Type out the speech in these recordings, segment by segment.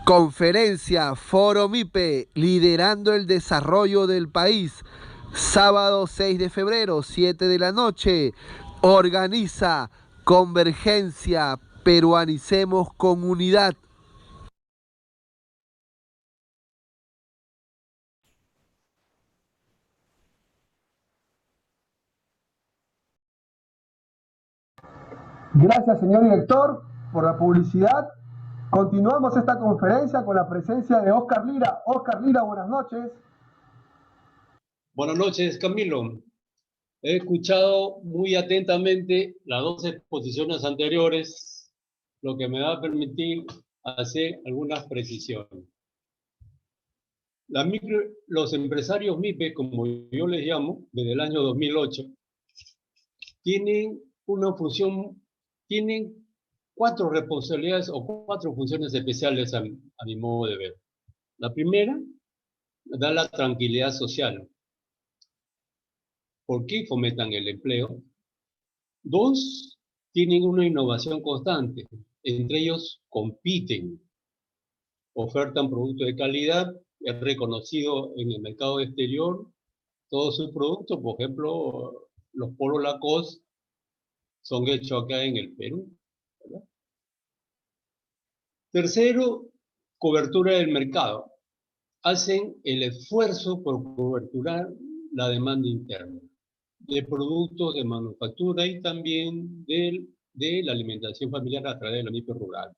Conferencia Foro MIPE, liderando el desarrollo del país. Sábado 6 de febrero, 7 de la noche. Organiza Convergencia, peruanicemos con unidad. Gracias, señor director, por la publicidad. Continuamos esta conferencia con la presencia de Oscar Lira. Oscar Lira, buenas noches. Buenas noches, Camilo. He escuchado muy atentamente las dos exposiciones anteriores, lo que me va a permitir hacer algunas precisiones. Los empresarios MIPE, como yo les llamo, desde el año 2008, tienen una función, tienen 4 responsabilidades o 4 funciones especiales a mi modo de ver. La primera, da la tranquilidad social. ¿Por qué fomentan el empleo? 2, tienen una innovación constante. Entre ellos compiten, ofertan productos de calidad, es reconocido en el mercado exterior todos sus productos. Por ejemplo, los polos Lacoste son hechos acá en el Perú, ¿verdad? Tercero, cobertura del mercado. Hacen el esfuerzo por coberturar la demanda interna de productos de manufactura y también de la alimentación familiar a través de la MIPE rural.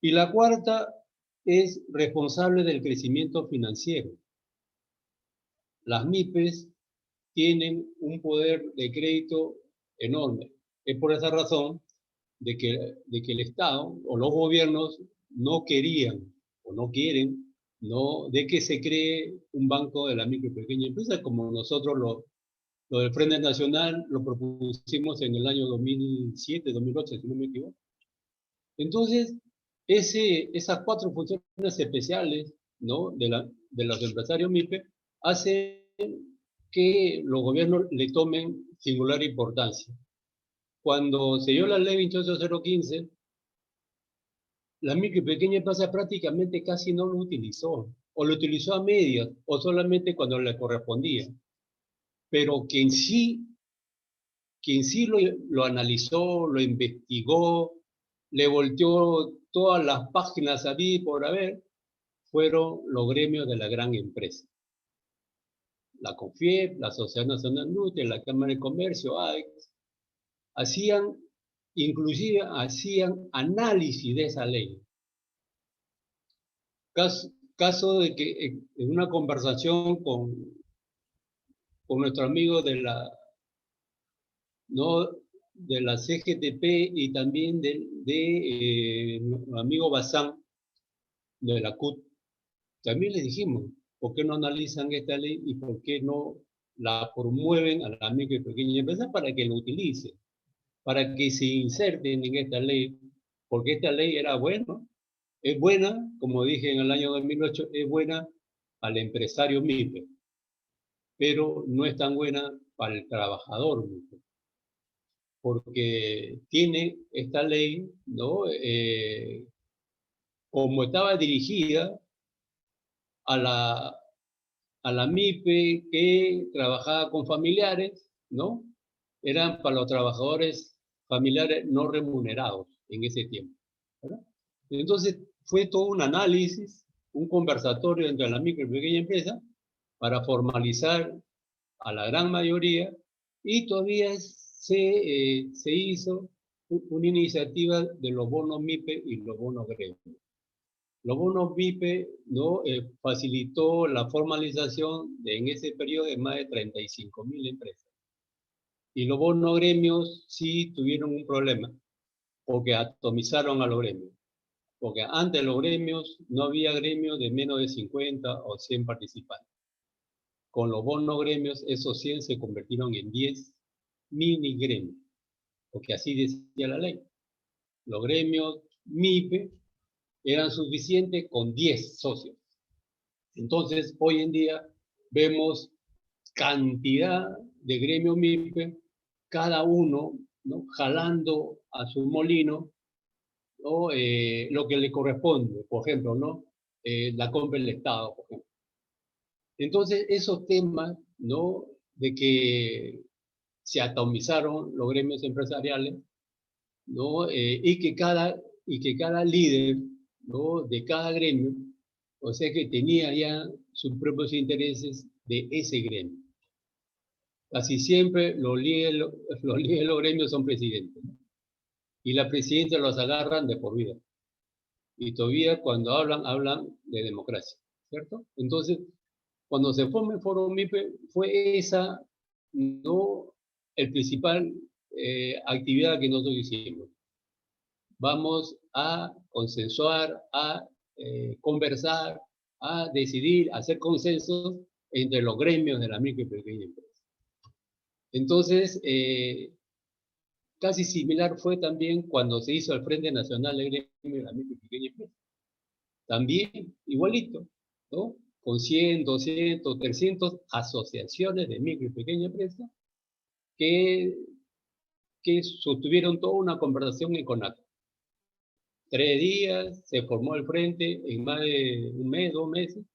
Y la cuarta es responsable del crecimiento financiero. Las MIPES tienen un poder de crédito enorme. Es por esa razón de que el Estado o los gobiernos no querían o no quieren de que se cree un banco de la micro y pequeña empresa, como nosotros lo del Frente Nacional lo propusimos en el año 2007, 2008, si no me equivoco. Entonces, esas 4 funciones especiales, ¿no?, de los empresarios MIPE hacen que los gobiernos le tomen singular importancia. Cuando se dio la ley 28015, la micro y pequeña empresa prácticamente casi no lo utilizó, o lo utilizó a medias, o solamente cuando le correspondía. Pero quien sí lo analizó, lo investigó, le volteó todas las páginas a y por haber, fueron los gremios de la gran empresa. La CONFIEP, la Sociedad Nacional Industria, la Cámara de Comercio, AEX, inclusive hacían análisis de esa ley. Caso de que en una conversación con nuestro amigo de la CGTP y también de nuestro amigo Bazán de la CUT, también les dijimos, ¿por qué no analizan esta ley y por qué no la promueven a la micro y pequeña empresa para que lo utilicen, para que se inserten en esta ley? Porque esta ley era buena, es buena, como dije en el año 2008, es buena al empresario MIPE, pero no es tan buena para el trabajador MIPE, porque tiene esta ley, ¿no?, como estaba dirigida a la MIPE que trabajaba con familiares, ¿no? Eran para los trabajadores familiares no remunerados en ese tiempo, ¿verdad? Entonces, fue todo un análisis, un conversatorio entre la micro y pequeña empresa para formalizar a la gran mayoría, y todavía se hizo una iniciativa de los bonos MIPE y los bonos gremios. Los bonos MIPE, ¿no?, facilitó la formalización en ese periodo de más de 35.000 empresas. Y los bonos gremios sí tuvieron un problema, porque atomizaron a los gremios. Porque antes los gremios, no había gremios de menos de 50 o 100 participantes. Con los bonos gremios, esos 100 se convirtieron en 10 mini gremios, porque así decía la ley. Los gremios MIPE eran suficientes con 10 socios. Entonces, hoy en día vemos cantidad de gremios MIPE, cada uno, ¿no?, jalando a su molino, ¿no?, lo que le corresponde, por ejemplo, ¿no?, la compra del Estado, por ejemplo. Entonces, esos temas, ¿no?, de que se atomizaron los gremios empresariales, ¿no?, y que cada líder, ¿no?, de cada gremio, o sea, que tenía ya sus propios intereses de ese gremio. Casi siempre los líderes de los gremios son presidentes, ¿no?, y la presidencia los agarran de por vida. Y todavía cuando hablan de democracia, ¿cierto? Entonces, cuando se forma el Foro MIPE, fue esa, no, el principal actividad que nosotros hicimos. Vamos a consensuar, a conversar, a decidir, a hacer consensos entre los gremios de la micro y pequeña empresa. Entonces, casi similar fue también cuando se hizo el Frente Nacional de Gremios de la micro y pequeña empresa. También igualito, ¿no?, con 100, 200, 300 asociaciones de micro y pequeña empresa que sostuvieron toda una conversación en CONAC. 3 días, se formó el frente en más de un mes, 2 meses,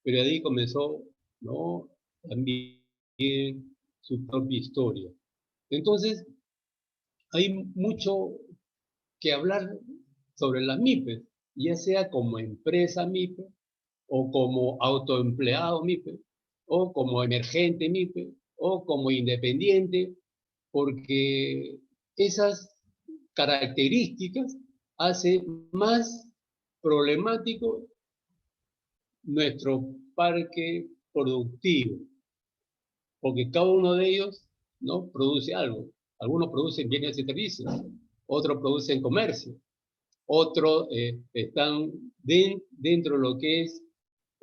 pero de ahí comenzó, ¿no?, también su propia historia. Entonces, hay mucho que hablar sobre las MIPES, ya sea como empresa MIPE, o como autoempleado MIPE, o como emergente MIPE, o como independiente, porque esas características hacen más problemático nuestro parque productivo, porque cada uno de ellos, ¿no?, produce algo. Algunos producen bienes y servicios, otros producen comercio, otros están dentro de lo que es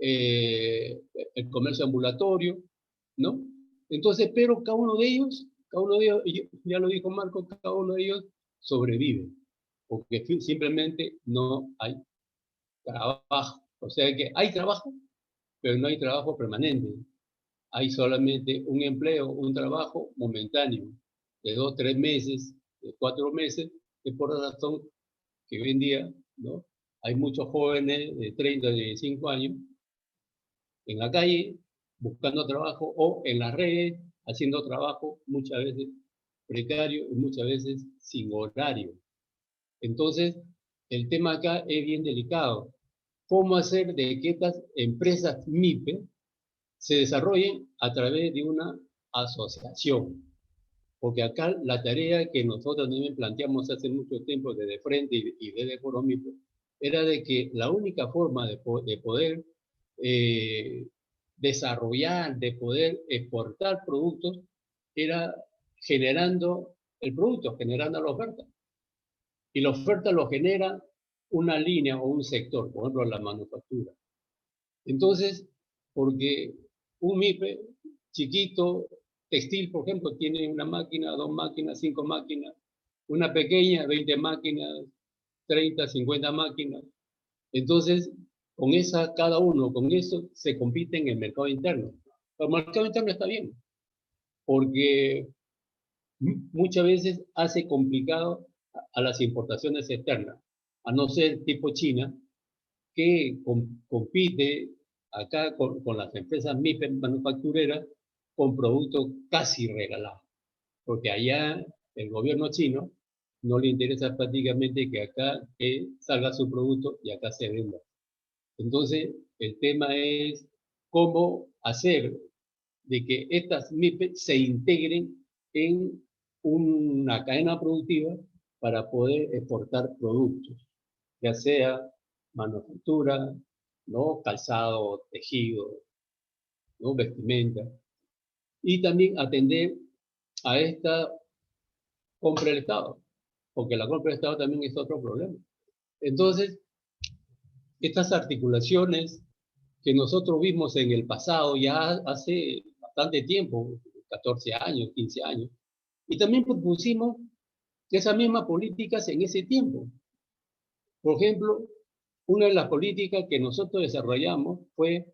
el comercio ambulatorio, ¿no? Entonces, pero cada uno de ellos, ya lo dijo Marco, cada uno de ellos sobrevive, porque simplemente no hay trabajo. O sea que hay trabajo, pero no hay trabajo permanente. Hay solamente un empleo, un trabajo momentáneo, de 2, 3 meses, de 4 meses, que por la razón que hoy en día, ¿no?, hay muchos jóvenes de 30, de 25 años en la calle buscando trabajo o en las redes haciendo trabajo muchas veces precario y muchas veces sin horario. Entonces, el tema acá es bien delicado. ¿Cómo hacer de que estas empresas MIPE se desarrollen a través de una asociación? Porque acá la tarea que nosotros también planteamos hace mucho tiempo desde Frente y desde Foro MIPE era de que la única forma de poder desarrollar, de poder exportar productos, era generando el producto, generando la oferta. Y la oferta lo genera una línea o un sector, por ejemplo, la manufactura. Entonces, porque un MIPE chiquito, textil, por ejemplo, tiene una máquina, 2 máquinas, 5 máquinas, una pequeña, 20 máquinas, 30, 50 máquinas. Entonces, con esa, cada uno, con eso, se compite en el mercado interno. El mercado interno está bien, porque muchas veces hace complicado a las importaciones externas, a no ser tipo China, que compite acá con las empresas MIPE manufactureras con productos casi regalados, porque allá el gobierno chino no le interesa prácticamente que acá salga su producto y acá se venda. Entonces, el tema es cómo hacer de que estas MIPE se integren en una cadena productiva para poder exportar productos, ya sea manufactura, ¿no?, calzado, tejido, ¿no?, vestimenta, y también atender a esta compra del Estado, porque la compra del Estado también es otro problema. Entonces, estas articulaciones que nosotros vimos en el pasado, ya hace bastante tiempo, 14 años, 15 años, y también propusimos esas mismas políticas en ese tiempo. Por ejemplo, una de las políticas que nosotros desarrollamos fue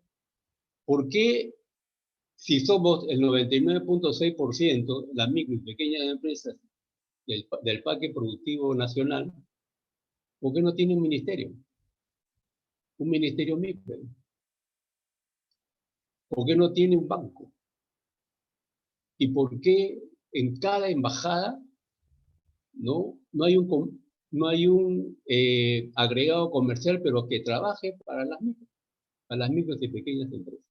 ¿por qué si somos el 99.6% las micro y pequeñas empresas del parque productivo nacional, ¿por qué no tiene un ministerio? Un ministerio micro. ¿Por qué no tiene un banco? ¿Y por qué en cada embajada no hay un agregado comercial, pero que trabaje para las micros y pequeñas empresas?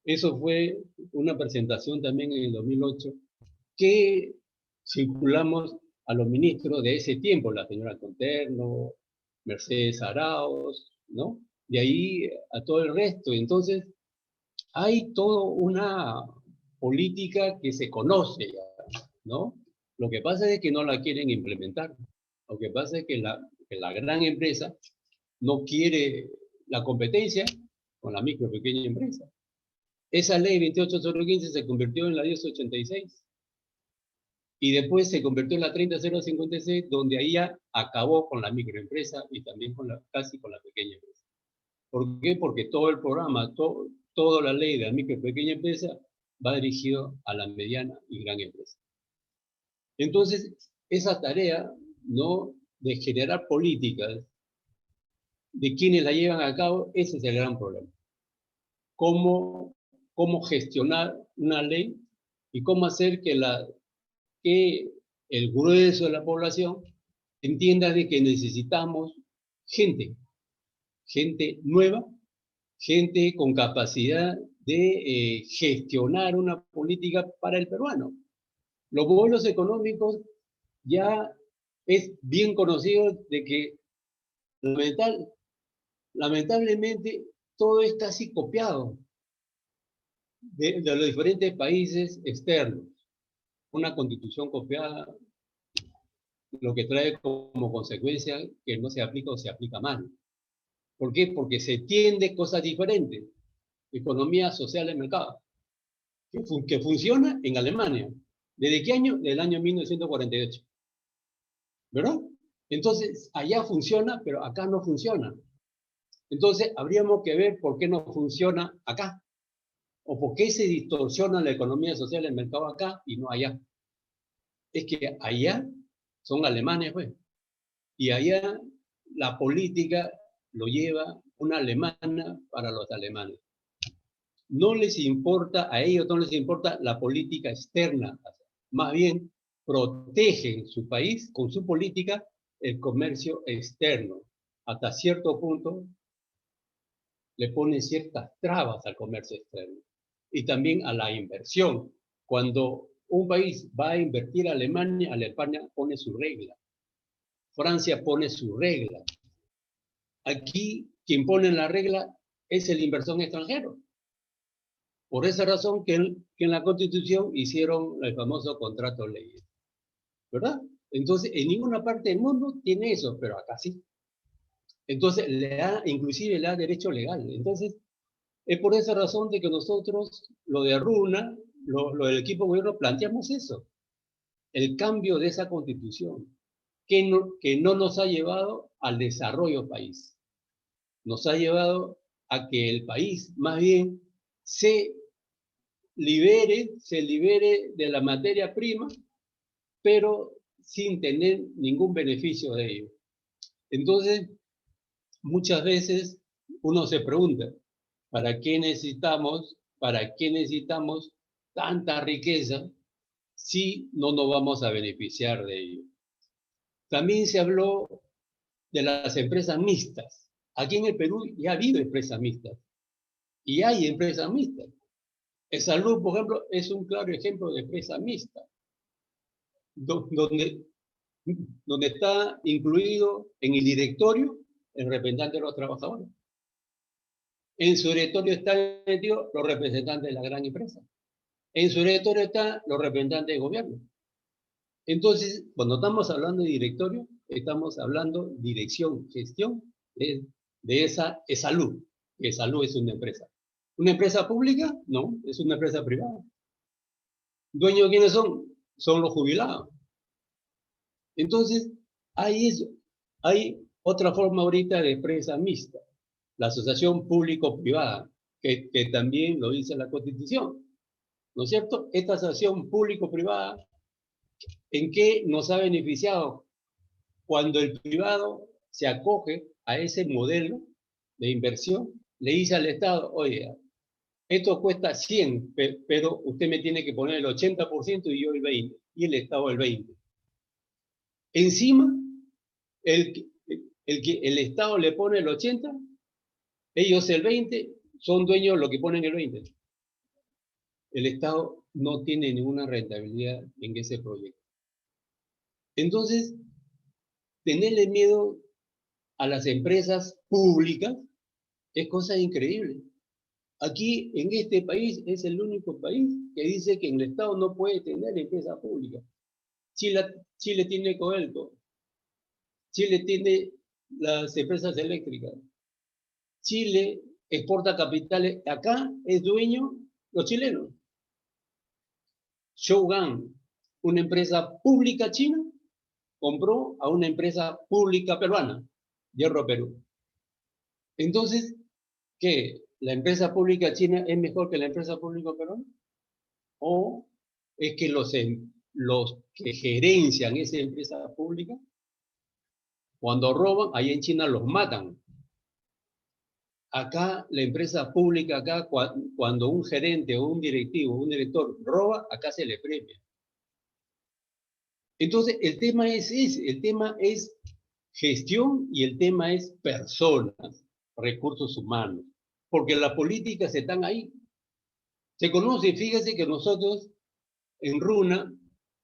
Eso fue una presentación también en el 2008 que circulamos a los ministros de ese tiempo, la señora Conterno, Mercedes Arauz, ¿no? De ahí a todo el resto. Entonces, hay toda una política que se conoce ya, ¿no? Lo que pasa es que no la quieren implementar. Lo que pasa es que la gran empresa no quiere la competencia con la micro y pequeña empresa. Esa ley 28015 se convirtió en la 1086 y después se convirtió en la 30056, donde ahí ya acabó con la microempresa y también casi con la pequeña empresa. ¿Por qué? Porque todo el programa, toda la ley de la micro y pequeña empresa va dirigido a la mediana y gran empresa. Entonces, esa tarea, ¿no?, de generar políticas, de quienes la llevan a cabo, ese es el gran problema. Cómo gestionar una ley y cómo hacer que el grueso de la población entienda de que necesitamos gente nueva, gente con capacidad de gestionar una política para el peruano. Los modelos económicos ya es bien conocido de que lamentablemente todo es casi copiado de los diferentes países externos. Una constitución copiada, lo que trae como consecuencia que no se aplica o se aplica mal. ¿Por qué? Porque se tiende cosas diferentes. Economía social de mercado, que funciona en Alemania. ¿Desde qué año? Del año 1948. ¿Verdad? Entonces, allá funciona, pero acá no funciona. Entonces, habríamos que ver por qué no funciona acá. O por qué se distorsiona la economía social del mercado acá y no allá. Es que allá son alemanes, pues. Y allá la política lo lleva una alemana para los alemanes. No les importa, a ellos no les importa la política externa. Más bien, protegen su país con su política el comercio externo. Hasta cierto punto le ponen ciertas trabas al comercio externo. Y también a la inversión. Cuando un país va a invertir a Alemania pone su regla. Francia pone su regla. Aquí quien pone la regla es el inversor extranjero. Por esa razón que en la Constitución hicieron el famoso contrato ley. ¿Verdad? Entonces, en ninguna parte del mundo tiene eso, pero acá sí. Entonces, inclusive le da derecho legal. Entonces, es por esa razón de que nosotros, lo de Runa, lo del equipo de gobierno, planteamos eso. El cambio de esa Constitución, que no nos ha llevado al desarrollo país. Nos ha llevado a que el país, más bien, se libere de la materia prima, pero sin tener ningún beneficio de ello. Entonces, muchas veces uno se pregunta, ¿para qué necesitamos tanta riqueza si no nos vamos a beneficiar de ello? También se habló de las empresas mixtas. Aquí en el Perú ya ha habido empresas mixtas. Y hay empresas mixtas. El salud, por ejemplo, es un claro ejemplo de empresa mixta, donde está incluido en el directorio el representante de los trabajadores. En su directorio están metidos los representantes de la gran empresa. En su directorio están los representantes de gobierno. Entonces, cuando estamos hablando de directorio, estamos hablando dirección, gestión de esa salud. Que salud es una empresa. ¿Una empresa pública? No, es una empresa privada. ¿Dueños quiénes son? Son los jubilados. Entonces, hay Otra forma ahorita de empresa mixta, la asociación público-privada, que también lo dice la Constitución, ¿no es cierto? Esta asociación público-privada, ¿en qué nos ha beneficiado? Cuando el privado se acoge a ese modelo de inversión, le dice al Estado, oye, esto cuesta 100, pero usted me tiene que poner el 80% y yo el 20%, y el Estado el 20%. Encima, el Estado le pone el 80%, ellos el 20%, son dueños de lo que ponen el 20%. El Estado no tiene ninguna rentabilidad en ese proyecto. Entonces, tenerle miedo a las empresas públicas es cosa increíble. Aquí, en este país, es el único país que dice que en el Estado no puede tener empresas públicas. Chile tiene Codelco, Chile tiene las empresas eléctricas, Chile exporta capitales, acá es dueño los chilenos. Shougang, una empresa pública china, compró a una empresa pública peruana, Hierro Perú. Entonces, ¿qué? ¿La empresa pública china es mejor que la empresa pública peruana? ¿O es que los que gerencian esa empresa pública, cuando roban, ahí en China los matan? Acá, la empresa pública, acá, cuando un gerente o un directivo, un director roba, acá se le premia. Entonces, el tema es ese, el tema es gestión y el tema es personas, recursos humanos, porque las políticas están ahí. Se conoce, fíjese que nosotros en RUNA,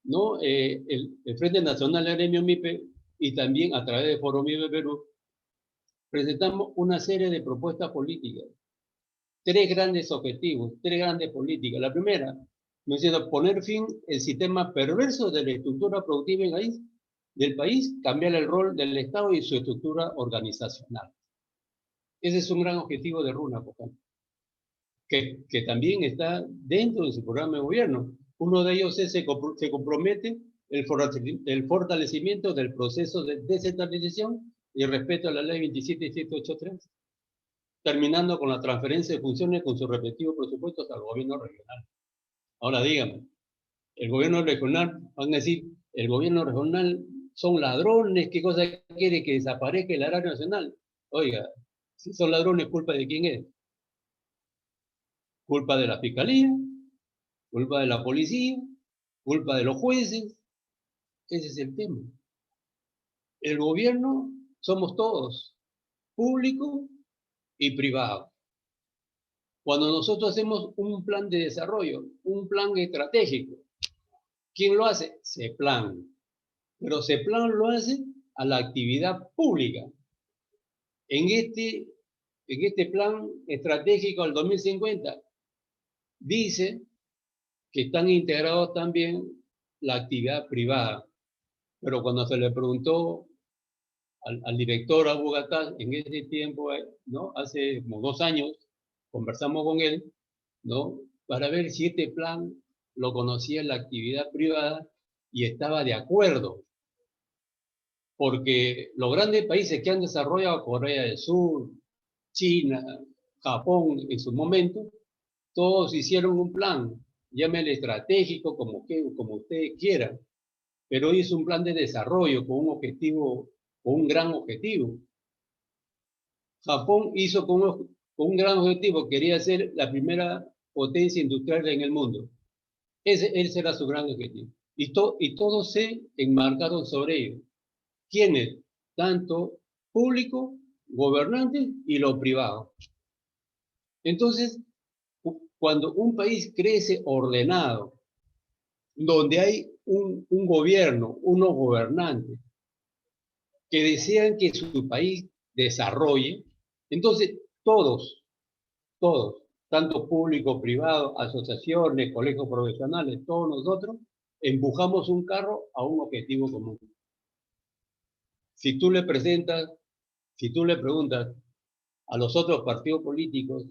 ¿no? El Frente Nacional de Gremio MIPE y también a través de Foro MIPE Perú, presentamos una serie de propuestas políticas, tres grandes objetivos, tres grandes políticas. La primera, ¿no es cierto?, poner fin al sistema perverso de la estructura productiva del país, cambiar el rol del Estado y su estructura organizacional. Ese es un gran objetivo de RUNA, por ejemplo, que también está dentro de su programa de gobierno. Uno de ellos es, se compromete el fortalecimiento del proceso de descentralización y respeto a la ley 27783, terminando con la transferencia de funciones con sus respectivos presupuestos al gobierno regional. Ahora díganme, el gobierno regional, van a decir, el gobierno regional son ladrones, ¿qué cosa quiere? Que desaparezca el área nacional. Oiga, si son ladrones, ¿culpa de quién es? ¿Culpa de la fiscalía? ¿Culpa de la policía? ¿Culpa de los jueces? Ese es el tema. El gobierno somos todos, público y privado. Cuando nosotros hacemos un plan de desarrollo, un plan estratégico, ¿quién lo hace? CEPLAN. Pero CEPLAN lo hace a la actividad pública. En este plan estratégico al 2050 dice que están integrados también la actividad privada. Pero cuando se le preguntó al director Abu Gataz en ese tiempo, ¿no?, hace como 2 años, conversamos con él, ¿no?, para ver si este plan lo conocía la actividad privada y estaba de acuerdo. Porque los grandes países que han desarrollado, Corea del Sur, China, Japón en su momento, todos hicieron un plan, llámele estratégico, como ustedes quieran, pero hizo un plan de desarrollo con un objetivo, con un gran objetivo. Japón hizo con un gran objetivo, quería ser la primera potencia industrial en el mundo. Ese era su gran objetivo. Y todos se enmarcaron sobre ello. ¿Quiénes? Tanto público, gobernantes y lo privado. Entonces, cuando un país crece ordenado, donde hay un gobierno, unos gobernantes que desean que su país desarrolle, entonces todos, tanto público, privado, asociaciones, colegios profesionales, todos nosotros, empujamos un carro a un objetivo común. Si tú le preguntas a los otros partidos políticos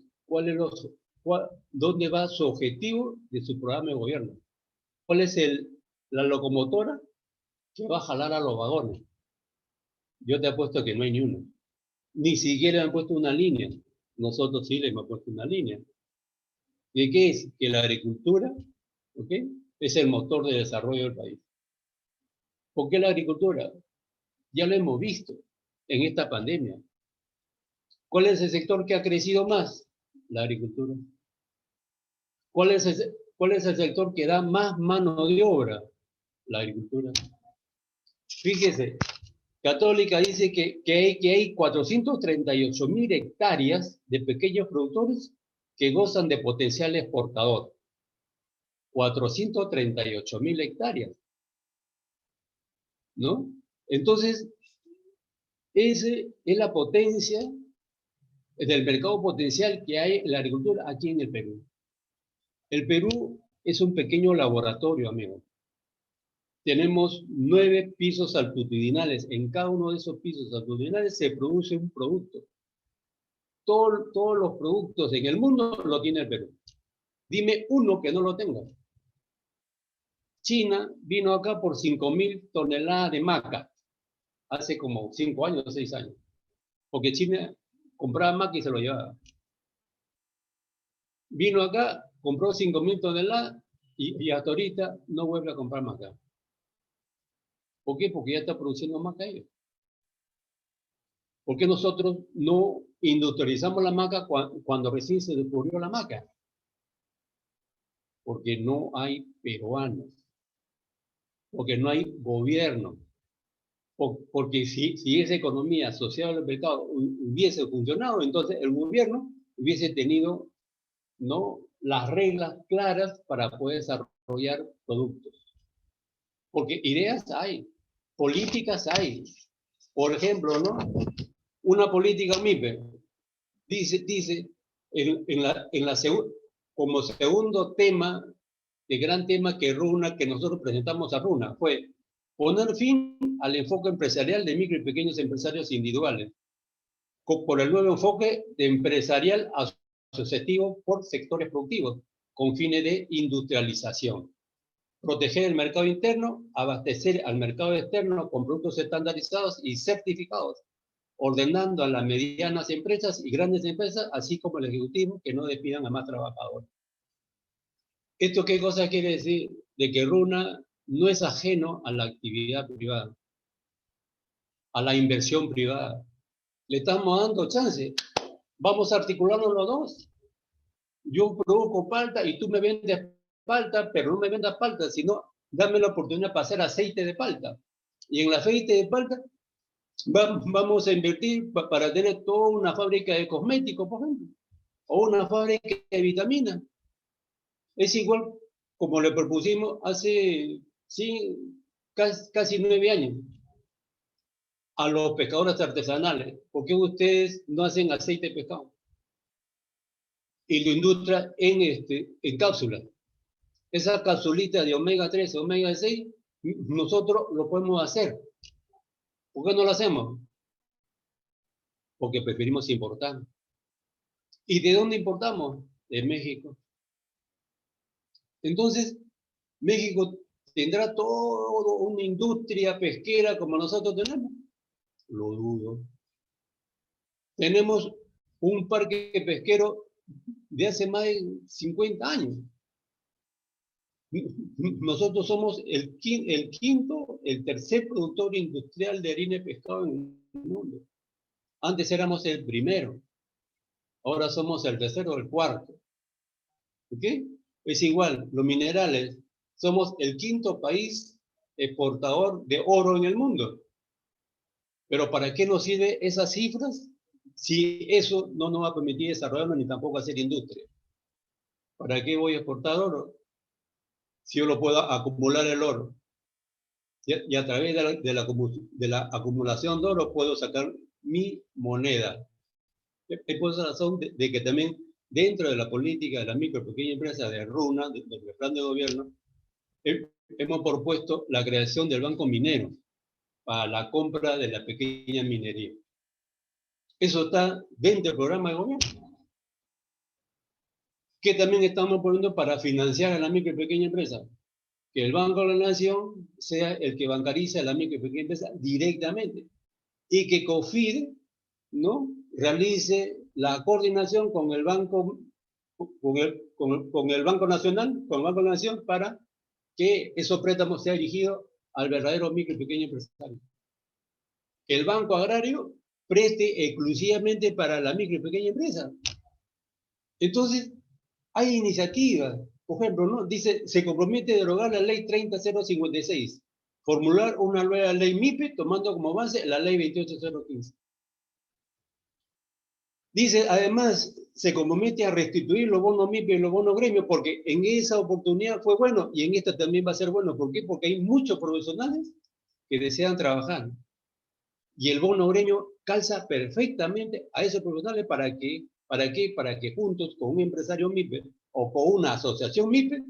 dónde va su objetivo de su programa de gobierno, cuál es la locomotora que va a jalar a los vagones, Yo te apuesto que no hay ni uno. Ni siquiera me han puesto una línea. Nosotros sí le hemos puesto una línea. ¿De qué es? Que la agricultura, ¿ok?, es el motor de desarrollo del país. ¿Por qué la agricultura? Ya lo hemos visto en esta pandemia. ¿Cuál es el sector que ha crecido más? La agricultura. ¿Cuál es el sector que da más mano de obra? La agricultura. Fíjese, Católica dice que hay 438.000 hectáreas de pequeños productores que gozan de potencial exportador. 438.000 hectáreas, ¿no? Entonces, esa es la potencia del mercado potencial que hay en la agricultura aquí en el Perú. El Perú es un pequeño laboratorio, amigo. Tenemos 9 pisos altitudinales. En cada uno de esos pisos altitudinales se produce un producto. Todos los productos en el mundo lo tiene el Perú. Dime uno que no lo tenga. China vino acá por 5.000 toneladas de maca hace como 5 años, 6 años. Porque China compraba maca y se lo llevaba. Vino acá, compró 5.000 toneladas y hasta ahorita no vuelve a comprar maca. ¿Por qué? Porque ya está produciendo maca ellos. ¿Por qué nosotros no industrializamos la maca cuando recién se descubrió la maca? Porque no hay peruanos. Porque no hay gobierno. Porque si esa economía asociada al mercado hubiese funcionado, entonces el gobierno hubiese tenido, ¿no?, las reglas claras para poder desarrollar productos. Porque ideas hay, políticas hay. Por ejemplo, ¿no?, una política MIPE dice como segundo tema, el gran tema que nosotros presentamos a RUNA fue poner fin al enfoque empresarial de micro y pequeños empresarios individuales por el nuevo enfoque de empresarial asociativo por sectores productivos con fines de industrialización. Proteger el mercado interno, abastecer al mercado externo con productos estandarizados y certificados, ordenando a las medianas empresas y grandes empresas, así como al ejecutivo, que no despidan a más trabajadores. ¿Esto qué cosa quiere decir? De que RUNA no es ajeno a la actividad privada, a la inversión privada. Le estamos dando chance. Vamos a articularnos los dos. Yo produzco palta y tú me vendes palta, pero no me vendas palta, sino dame la oportunidad para hacer aceite de palta. Y en el aceite de palta vamos a invertir para tener toda una fábrica de cosméticos, por ejemplo, o una fábrica de vitaminas. Es igual como le propusimos hace casi 9 años a los pescadores artesanales. ¿Por qué ustedes no hacen aceite de pescado? Y lo industria en cápsulas. Esa capsulita de omega 3, omega 6, nosotros lo podemos hacer. ¿Por qué no lo hacemos? Porque preferimos importar. ¿Y de dónde importamos? De México. Entonces, México tendrá toda una industria pesquera como nosotros tenemos. Lo dudo. Tenemos un parque pesquero de hace más de 50 años. Nosotros somos el tercer productor industrial de harina de pescado en el mundo. Antes éramos el primero. Ahora somos el tercero o el cuarto. ¿Ok? Es igual, los minerales. Somos el 5º país exportador de oro en el mundo. Pero ¿para qué nos sirven esas cifras si eso no nos va a permitir desarrollarnos ni tampoco hacer industria? ¿Para qué voy a exportar oro si yo lo puedo acumular el oro? Y a través de la acumulación de oro puedo sacar mi moneda. Es por esa razón de que también dentro de la política de la micro y pequeña empresa de RUNA, del plan de gobierno, hemos propuesto la creación del banco minero para la compra de la pequeña minería. Eso está dentro del programa de gobierno. ¿Qué también estamos poniendo para financiar a la micro y pequeña empresa? Que el Banco de la Nación sea el que bancarice a la micro y pequeña empresa directamente. y que COFIDE, ¿no?, realice la coordinación con el Banco, con el Banco Nacional, con el Banco de la Nación, para que esos préstamos sean dirigidos al verdadero micro y pequeño empresario. Que el Banco Agrario preste exclusivamente para la micro y pequeña empresa. Entonces, hay iniciativas. Por ejemplo, ¿no?, dice, se compromete a derogar la ley 30056, formular una nueva ley MIPE tomando como base la ley 28015. Dice, además, se compromete a restituir los bonos MIPE y los bonos gremios, porque en esa oportunidad fue bueno y en esta también va a ser bueno. ¿Por qué? Porque hay muchos profesionales que desean trabajar. Y el bono gremio calza perfectamente a esos profesionales para que juntos con un empresario MIPE o con una asociación MIPE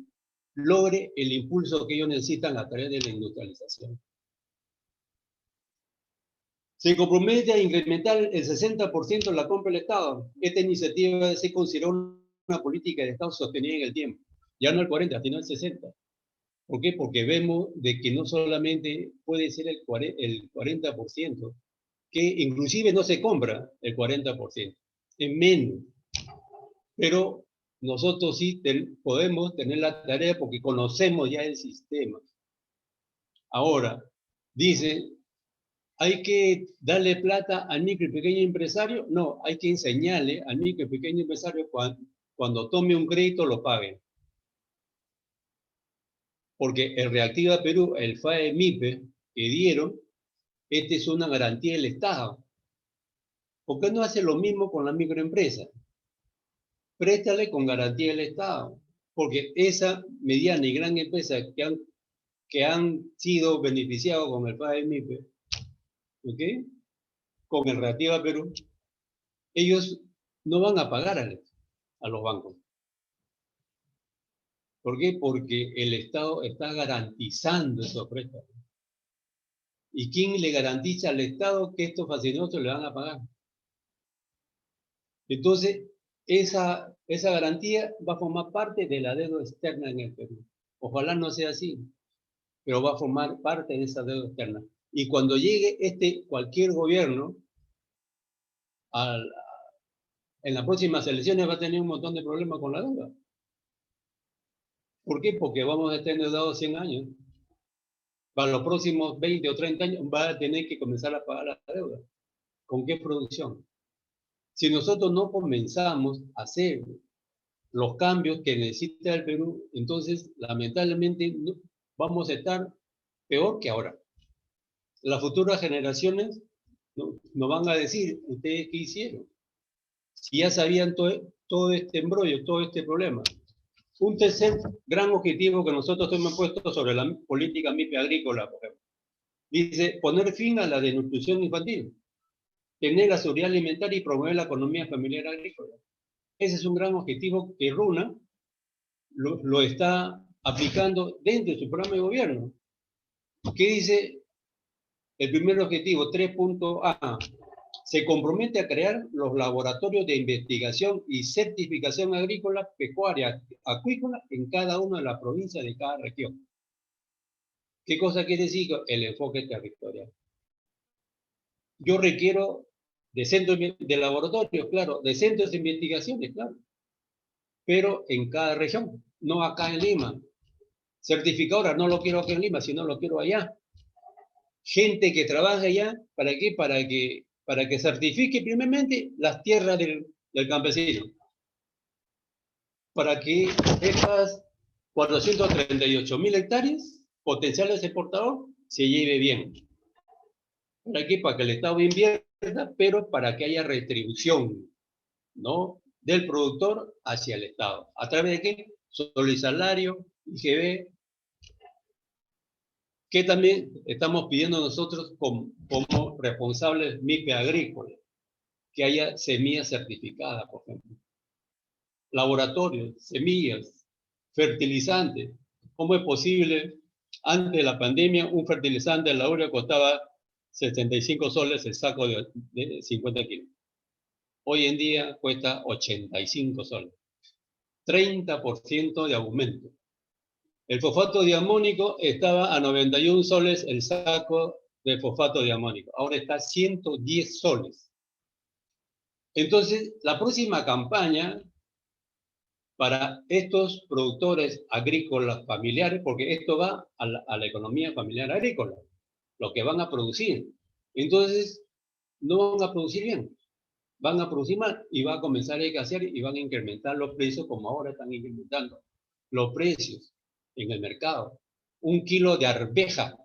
logre el impulso que ellos necesitan a través de la industrialización. Se compromete a incrementar el 60% de la compra del Estado. Esta iniciativa se considera una política de Estado sostenida en el tiempo. Ya no el 40, sino el 60. ¿Por qué? Porque vemos de que no solamente puede ser el 40%, que inclusive no se compra el 40%, es menos. Pero nosotros sí podemos tener la tarea porque conocemos ya el sistema. Ahora, dice, ¿hay que darle plata al micro y pequeño empresario? No, hay que enseñarle al micro y pequeño empresario cuando tome un crédito lo pague. Porque el Reactiva Perú, el FAE-MIPE que dieron, esta es una garantía del Estado. ¿Por qué no hace lo mismo con la microempresa? Préstale con garantía del Estado. Porque esa mediana y gran empresa que han sido beneficiados con el FAE-MIPE, ¿ok?, con el Reactiva Perú, ellos no van a pagar a los bancos. ¿Por qué? Porque el Estado está garantizando esos préstamos. ¿Y quién le garantiza al Estado que estos facilitadores le van a pagar? Entonces, esa garantía va a formar parte de la deuda externa en el Perú. Ojalá no sea así, pero va a formar parte de esa deuda externa. Y cuando llegue cualquier gobierno, en las próximas elecciones va a tener un montón de problemas con la deuda. ¿Por qué? Porque vamos a estar endeudados 100 años. Para los próximos 20 o 30 años va a tener que comenzar a pagar la deuda. ¿Con qué producción? Si nosotros no comenzamos a hacer los cambios que necesita el Perú, entonces lamentablemente vamos a estar peor que ahora. Las futuras generaciones nos van a decir, ¿ustedes qué hicieron? Si ya sabían todo este embrollo, todo este problema. Un tercer gran objetivo que nosotros hemos puesto sobre la política MIPE agrícola, por ejemplo, dice poner fin a la desnutrición infantil, tener la seguridad alimentaria y promover la economía familiar agrícola. Ese es un gran objetivo que RUNA lo está aplicando dentro de su programa de gobierno. ¿Qué dice el primer objetivo, 3.A? Se compromete a crear los laboratorios de investigación y certificación agrícola, pecuaria, acuícola en cada una de las provincias de cada región. ¿Qué cosa quiere decir? El enfoque territorial. Yo requiero de centros de laboratorios, claro, de centros de investigaciones, claro, pero en cada región, no acá en Lima. Certificadora, no lo quiero aquí en Lima, sino lo quiero allá. Gente que trabaja allá, ¿para qué? Para que certifique primeramente las tierras del campesino. Para que estas 438.000 hectáreas potenciales exportador se lleve bien. ¿Para qué? Para que el Estado invierta, pero para que haya retribución, ¿no?, del productor hacia el Estado. ¿A través de qué? Solo el salario, IGB, que también estamos pidiendo nosotros como responsables MIPE agrícola, que haya semillas certificadas, por ejemplo. Laboratorios, semillas, fertilizantes. ¿Cómo es posible? Antes de la pandemia, un fertilizante de la urea costaba 75 soles el saco de 50 kilos. Hoy en día cuesta 85 soles. 30% de aumento. El fosfato diamónico estaba a 91 soles el saco de fosfato de amonio. Ahora está 110 soles. Entonces, la próxima campaña para estos productores agrícolas familiares, porque esto va a la economía familiar agrícola, lo que van a producir. Entonces, no van a producir bien, van a producir mal y va a comenzar a escasear y van a incrementar los precios como ahora están incrementando los precios en el mercado. Un kilo de arveja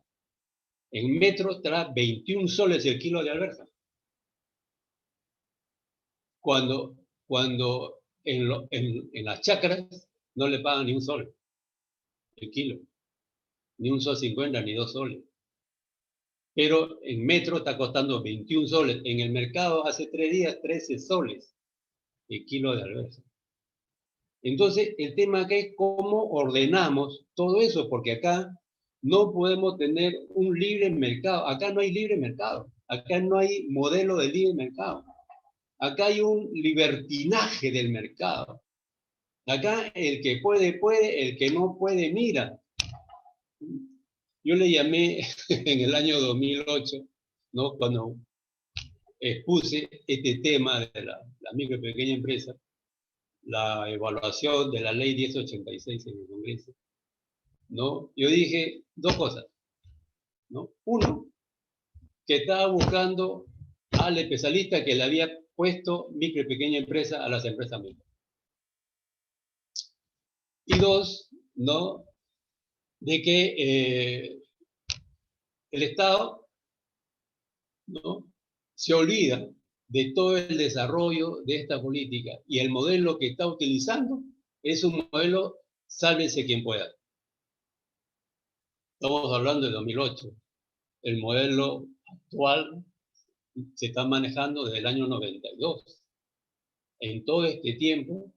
en metro estará 21 soles el kilo de arveja. Cuando en las chacras no le pagan ni un sol el kilo, ni un sol 50, ni 2 soles. Pero en metro está costando 21 soles. En el mercado hace 3 días, 13 soles el kilo de arveja. Entonces, el tema acá es cómo ordenamos todo eso, porque acá no podemos tener un libre mercado. Acá no hay libre mercado. Acá no hay modelo de libre mercado. Acá hay un libertinaje del mercado. Acá el que puede, puede, el que no puede, mira. Yo le llamé en el año 2008, ¿no? Cuando expuse este tema de la micro y pequeña empresa, la evaluación de la ley 1086 en el Congreso, ¿no? Yo dije dos cosas, ¿no? Uno, que estaba buscando al especialista que le había puesto micro y pequeña empresa a las empresas micro. Y dos, ¿no? De que el Estado, ¿no?, se olvida de todo el desarrollo de esta política y el modelo que está utilizando es un modelo sálvese quien pueda. Estamos hablando de 2008. El modelo actual se está manejando desde el año 92. En todo este tiempo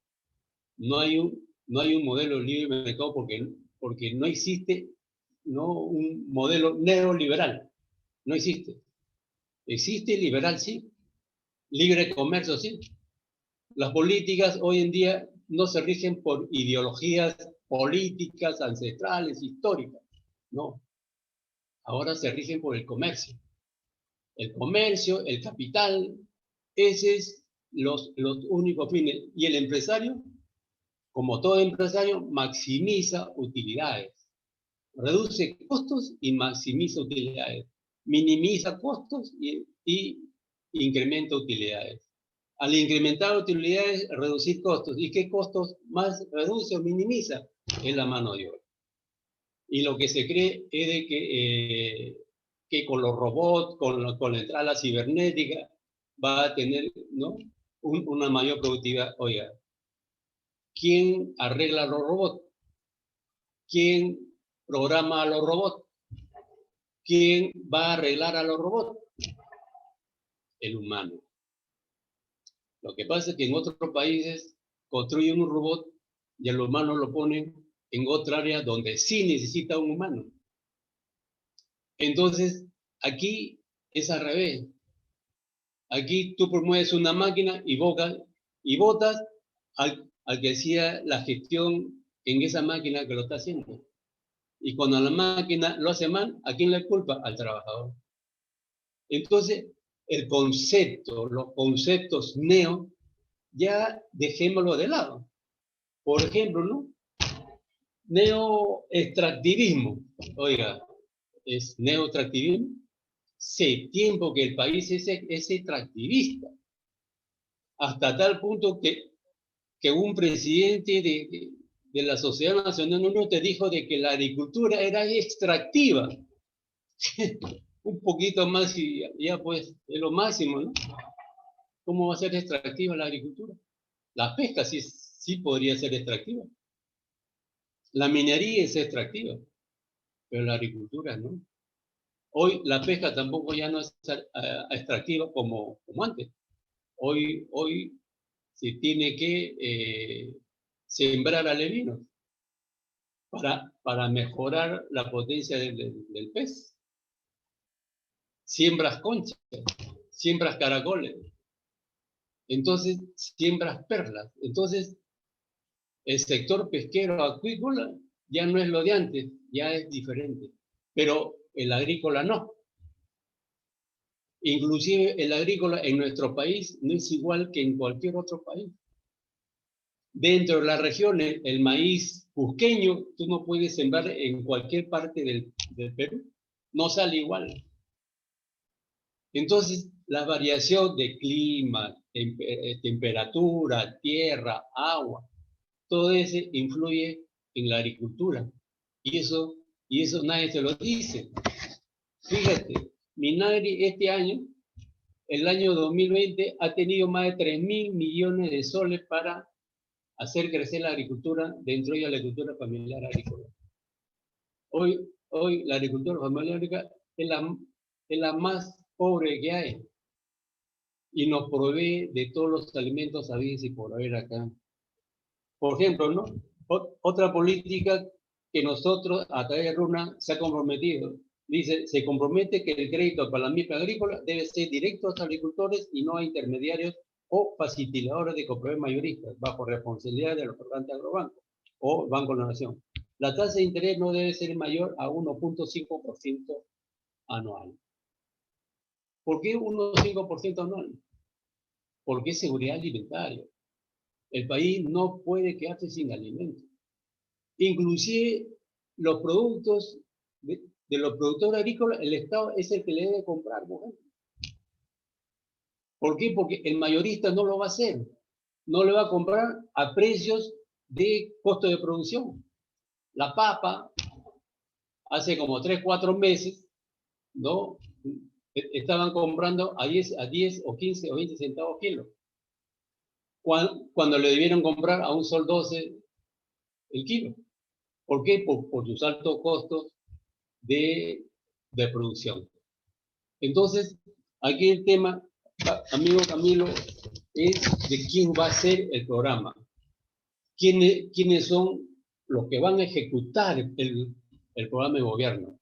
no hay un modelo libre de mercado porque no existe, ¿no?, un modelo neoliberal. No existe. Existe liberal, sí. Libre comercio, sí. Las políticas hoy en día no se rigen por ideologías políticas ancestrales, históricas. No. Ahora se rigen por el comercio. El comercio, el capital, ese es los únicos fines. Y el empresario, como todo empresario, maximiza utilidades. Reduce costos y maximiza utilidades. Minimiza costos y incrementa utilidades. Al incrementar utilidades, reducir costos. ¿Y qué costos más reduce o minimiza? Es la mano de obra. Y lo que se cree es de que con los robots, con la entrada cibernética, va a tener, ¿no?, una mayor productividad. Oiga, ¿quién arregla los robots? ¿Quién programa a los robots? ¿Quién va a arreglar a los robots? El humano. Lo que pasa es que en otros países construyen un robot y el humano lo ponen en otra área donde sí necesita un humano. Entonces, aquí es al revés. Aquí tú promueves una máquina y votas al que hacía la gestión en esa máquina que lo está haciendo. Y cuando la máquina lo hace mal, ¿a quién le culpa? Al trabajador. Entonces, los conceptos neo, ya dejémoslo de lado. Por ejemplo, ¿no?, neoextractivismo. Oiga, ¿es neoextractivismo? Hace tiempo que el país es extractivista. Hasta tal punto que un presidente de la Sociedad Nacional Unión te dijo de que la agricultura era extractiva. Un poquito más y ya pues es lo máximo, ¿no? ¿Cómo va a ser extractiva la agricultura? La pesca sí podría ser extractiva. La minería es extractiva, pero la agricultura no. Hoy la pesca tampoco ya no es extractiva como antes. Hoy se tiene que sembrar alevinos para mejorar la potencia del pez. Siembras conchas, siembras caracoles, entonces siembras perlas. Entonces el sector pesquero acuícola ya no es lo de antes, ya es diferente. Pero el agrícola no. Inclusive el agrícola en nuestro país no es igual que en cualquier otro país. Dentro de las regiones, el maíz cusqueño, tú no puedes sembrar en cualquier parte del Perú. No sale igual. Entonces, la variación de clima, temperatura, tierra, agua, todo eso influye en la agricultura. Y eso nadie te lo dice. Fíjate, Minagri este año, el año 2020, ha tenido más de 3.000 millones de soles para hacer crecer la agricultura, dentro de la agricultura familiar agrícola. Hoy la agricultura familiar agrícola es la más pobre que hay y nos provee de todos los alimentos habidos y por haber acá. Por ejemplo, ¿no? Otra política que nosotros a través de RUNA se ha comprometido. Dice, se compromete que el crédito para la MIPE agrícola debe ser directo a los agricultores y no a intermediarios o facilitadores de compraventa mayoristas, bajo responsabilidad del otorgante agrobanco o Banco de la Nación. La tasa de interés no debe ser mayor a 1.5% anual. ¿Por qué 1.5% anual? Porque es seguridad alimentaria. El país no puede quedarse sin alimentos. Inclusive los productos de los productores agrícolas, el Estado es el que le debe comprar, mujer. ¿Por qué? Porque el mayorista no lo va a hacer. No le va a comprar a precios de costo de producción. La papa, hace como 3, 4 meses, ¿no? Estaban comprando a 10 o 15 o 20 centavos kilo. Cuando le debieron comprar a $1.12 el kilo. ¿Por qué? Por sus altos costos de producción. Entonces, aquí el tema, amigo Camilo, es de quién va a ser el programa. ¿Quiénes son los que van a ejecutar el programa de gobierno?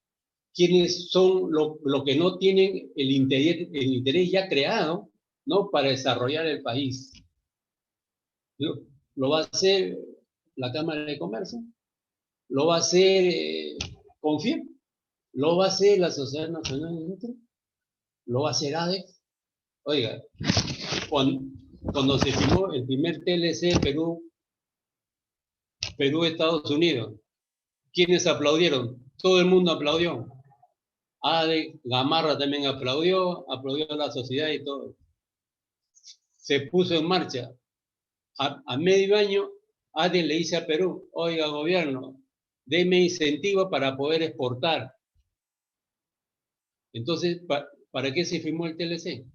¿Quiénes son los que no tienen el interés ya creado, ¿no? Para desarrollar el país? ¿Lo va a hacer la Cámara de Comercio? ¿Lo va a hacer Confir? ¿Lo va a hacer la Sociedad Nacional de Industria? ¿Lo va a hacer ADEX? Oiga, cuando se firmó el primer TLC Perú-Estados Unidos, ¿quiénes aplaudieron? Todo el mundo aplaudió. ADEX, Gamarra también aplaudió la sociedad y todo. Se puso en marcha. A medio año, ADEX le dice a Perú, oiga, gobierno, deme incentivo para poder exportar. Entonces, ¿para qué se firmó el TLC?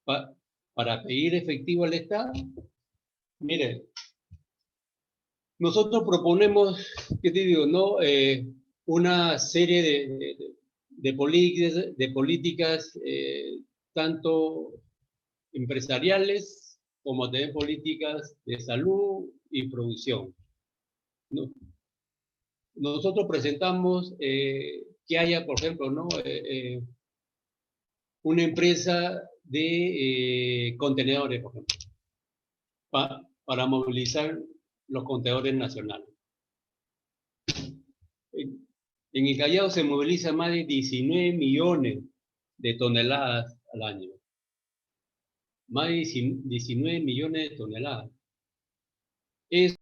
¿Para pedir efectivo al Estado? Mire, nosotros proponemos, ¿qué te digo? ¿No? Una serie de políticas tanto empresariales como también políticas de salud y producción. ¿No? Nosotros presentamos que haya, por ejemplo, ¿no? Una empresa de contenedores, por ejemplo, para movilizar los contenedores nacionales. En el Callao se moviliza más de 19 millones de toneladas al año. Más de 19 millones de toneladas. Es